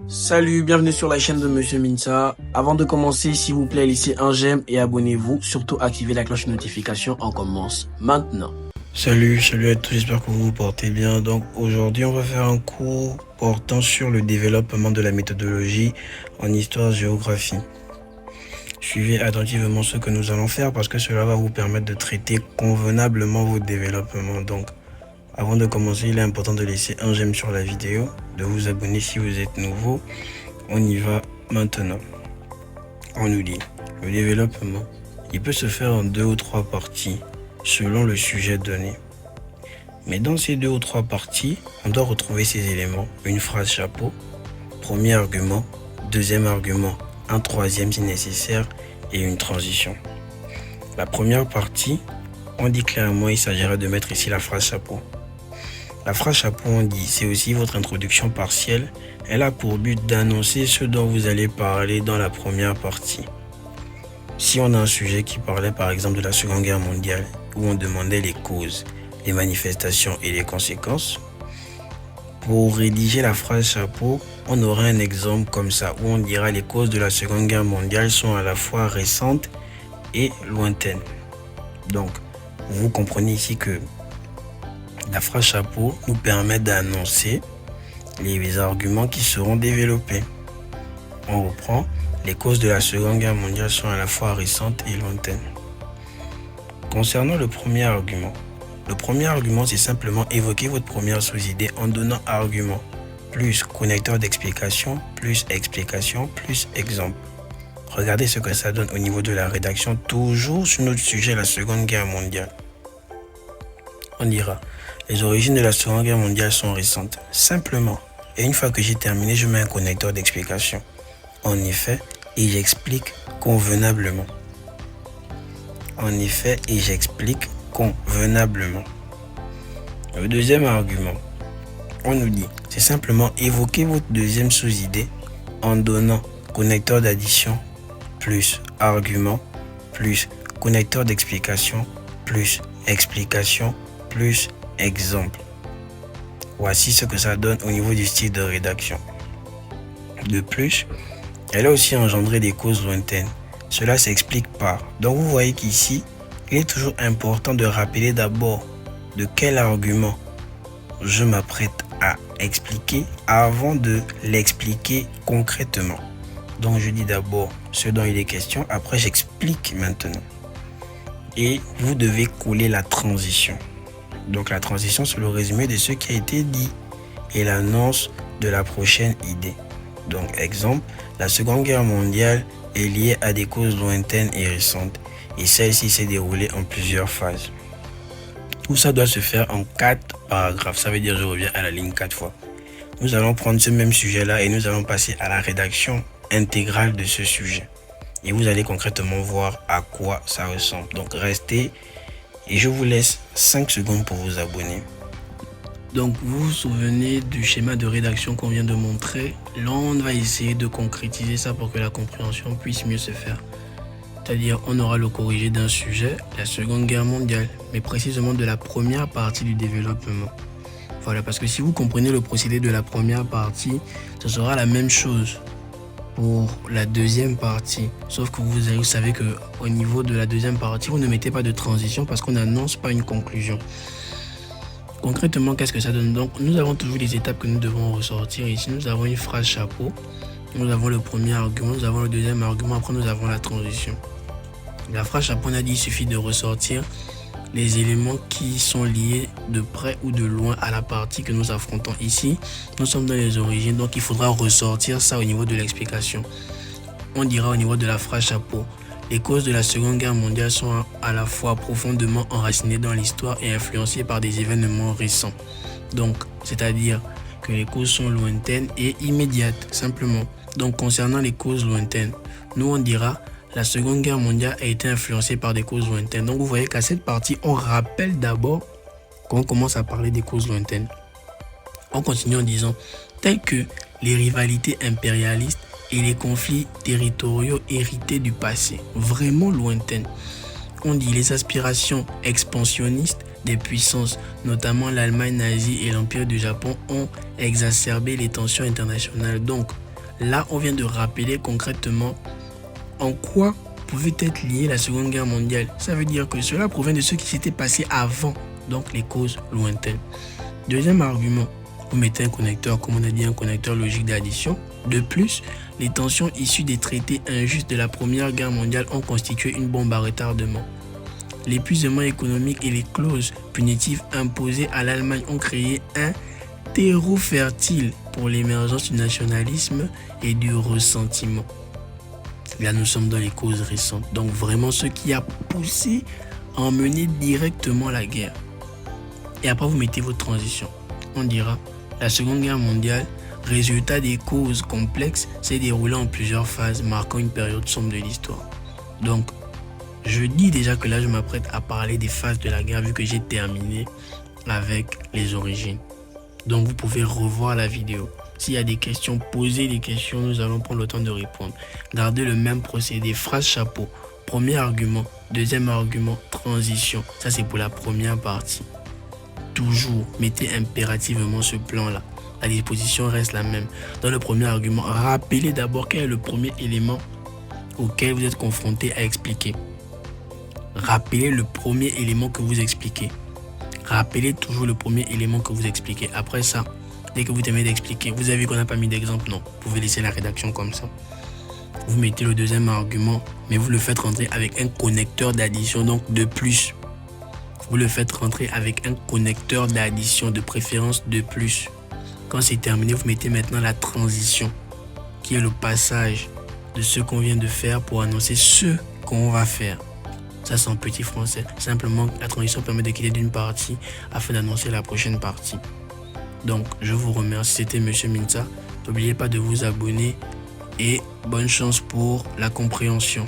Salut, bienvenue sur la chaîne de Monsieur Minsa. Avant de commencer, s'il vous plaît, laissez un j'aime et abonnez-vous. Surtout, activez la cloche de notification. On commence maintenant. Salut à tous, j'espère que vous vous portez bien. Donc aujourd'hui, on va faire un cours portant sur le développement de la méthodologie en histoire-géographie. Suivez attentivement ce que nous allons faire parce que cela va vous permettre de traiter convenablement vos développements. Donc, avant de commencer, il est important de laisser un j'aime sur la vidéo, de vous abonner si vous êtes nouveau. On y va maintenant. On nous dit, le développement, il peut se faire en 2 ou 3 parties selon le sujet donné. Mais dans ces 2 ou 3 parties, on doit retrouver ces éléments, une phrase chapeau, premier argument, deuxième argument, un troisième si nécessaire et une transition. La première partie, on dit clairement il s'agira de mettre ici la phrase chapeau. La phrase chapeau, on dit, c'est aussi votre introduction partielle. Elle a pour but d'annoncer ce dont vous allez parler dans la première partie. Si on a un sujet qui parlait par exemple de la Seconde Guerre mondiale, où on demandait les causes, les manifestations et les conséquences, pour rédiger la phrase chapeau, on aura un exemple comme ça, où on dira les causes de la Seconde Guerre mondiale sont à la fois récentes et lointaines. Donc, vous comprenez ici que la phrase chapeau nous permet d'annoncer les arguments qui seront développés. On reprend, les causes de la Seconde Guerre mondiale sont à la fois récentes et lointaines. Concernant le premier argument, c'est simplement évoquer votre première sous-idée en donnant argument, plus connecteur d'explication, plus explication, plus exemple. Regardez ce que ça donne au niveau de la rédaction, toujours sur notre sujet, la Seconde Guerre mondiale. On dira, les origines de la Seconde Guerre mondiale sont récentes, simplement. Et une fois que j'ai terminé, je mets un connecteur d'explication. En effet, et j'explique convenablement. Le deuxième argument, on nous dit, c'est simplement évoquer votre deuxième sous-idée en donnant connecteur d'addition, plus argument, plus connecteur d'explication, plus explication, plus exemple. Voici ce que ça donne au niveau du style de rédaction. De plus, elle a aussi engendré des causes lointaines. Cela s'explique par. Donc vous voyez qu'ici, il est toujours important de rappeler d'abord de quel argument je m'apprête à expliquer avant de l'expliquer concrètement. Donc je dis d'abord ce dont il est question, après j'explique maintenant. Et vous devez coller la transition. Donc la transition, c'est le résumé de ce qui a été dit et l'annonce de la prochaine idée. Donc exemple, la Seconde Guerre mondiale est liée à des causes lointaines et récentes et celle-ci s'est déroulée en plusieurs phases. Tout ça doit se faire en 4 paragraphes, ça veut dire je reviens à la ligne 4 fois. Nous allons prendre ce même sujet-là et nous allons passer à la rédaction intégrale de ce sujet. Et vous allez concrètement voir à quoi ça ressemble. Donc restez et je vous laisse 5 secondes pour vous abonner. Donc, vous vous souvenez du schéma de rédaction qu'on vient de montrer. Là, on va essayer de concrétiser ça pour que la compréhension puisse mieux se faire. C'est-à-dire, on aura le corrigé d'un sujet, la Seconde Guerre mondiale, mais précisément de la première partie du développement. Voilà, parce que si vous comprenez le procédé de la première partie, ce sera la même chose pour la deuxième partie. Sauf que vous savez qu'au niveau de la deuxième partie, vous ne mettez pas de transition parce qu'on n'annonce pas une conclusion. Concrètement, qu'est-ce que ça donne? Donc, nous avons toujours les étapes que nous devons ressortir. Ici, nous avons une phrase chapeau. Nous avons le premier argument, nous avons le deuxième argument, après nous avons la transition. La phrase chapeau, on a dit il suffit de ressortir les éléments qui sont liés de près ou de loin à la partie que nous affrontons ici. Nous sommes dans les origines, donc il faudra ressortir ça au niveau de l'explication. On dira au niveau de la phrase chapeau, les causes de la Seconde Guerre mondiale sont à la fois profondément enracinées dans l'histoire et influencées par des événements récents. Donc, c'est-à-dire que les causes sont lointaines et immédiates, simplement. Donc, concernant les causes lointaines, nous on dira la Seconde Guerre mondiale a été influencée par des causes lointaines. Donc, vous voyez qu'à cette partie, on rappelle d'abord qu'on commence à parler des causes lointaines. On continue en disant, telles que les rivalités impérialistes et les conflits territoriaux hérités du passé, vraiment lointaines. On dit les aspirations expansionnistes des puissances, notamment l'Allemagne nazie et l'Empire du Japon, ont exacerbé les tensions internationales. Donc, Là, on vient de rappeler concrètement en quoi pouvait être liée la Seconde Guerre mondiale. Ça veut dire que cela provient de ce qui s'était passé avant, donc les causes lointaines. Deuxième argument, vous mettez un connecteur, comme on a dit, un connecteur logique d'addition. De plus, les tensions issues des traités injustes de la Première Guerre mondiale ont constitué une bombe à retardement. L'épuisement économique et les clauses punitives imposées à l'Allemagne ont créé un terreau fertile pour l'émergence du nationalisme et du ressentiment. Là, nous sommes dans les causes récentes. Donc, vraiment, ce qui a poussé à emmener directement la guerre. Et après, vous mettez votre transition. On dira, la Seconde Guerre mondiale, résultat des causes complexes, s'est déroulée en plusieurs phases, marquant une période sombre de l'histoire. Donc, je dis déjà que là, je m'apprête à parler des phases de la guerre, vu que j'ai terminé avec les origines. Donc, vous pouvez revoir la vidéo. S'il y a des questions, posez des questions, nous allons prendre le temps de répondre. Gardez le même procédé, phrase chapeau. Premier argument, deuxième argument, transition. Ça, c'est pour la première partie. Toujours, mettez impérativement ce plan-là. La disposition reste la même. Dans le premier argument, rappelez d'abord quel est le premier élément auquel vous êtes confronté à expliquer. Rappelez le premier élément que vous expliquez. Rappelez toujours le premier élément que vous expliquez. Après ça, dès que vous terminez d'expliquer, vous avez vu qu'on n'a pas mis d'exemple, non. Vous pouvez laisser la rédaction comme ça. Vous mettez le deuxième argument, mais vous le faites rentrer avec un connecteur d'addition, donc de plus. Vous le faites rentrer avec un connecteur d'addition, de préférence de plus. Quand c'est terminé, vous mettez maintenant la transition, qui est le passage de ce qu'on vient de faire pour annoncer ce qu'on va faire. Ça, c'est en petit français. Simplement, la transition permet de quitter d'une partie afin d'annoncer la prochaine partie. Donc, je vous remercie. C'était Monsieur Minsa. N'oubliez pas de vous abonner et bonne chance pour la compréhension.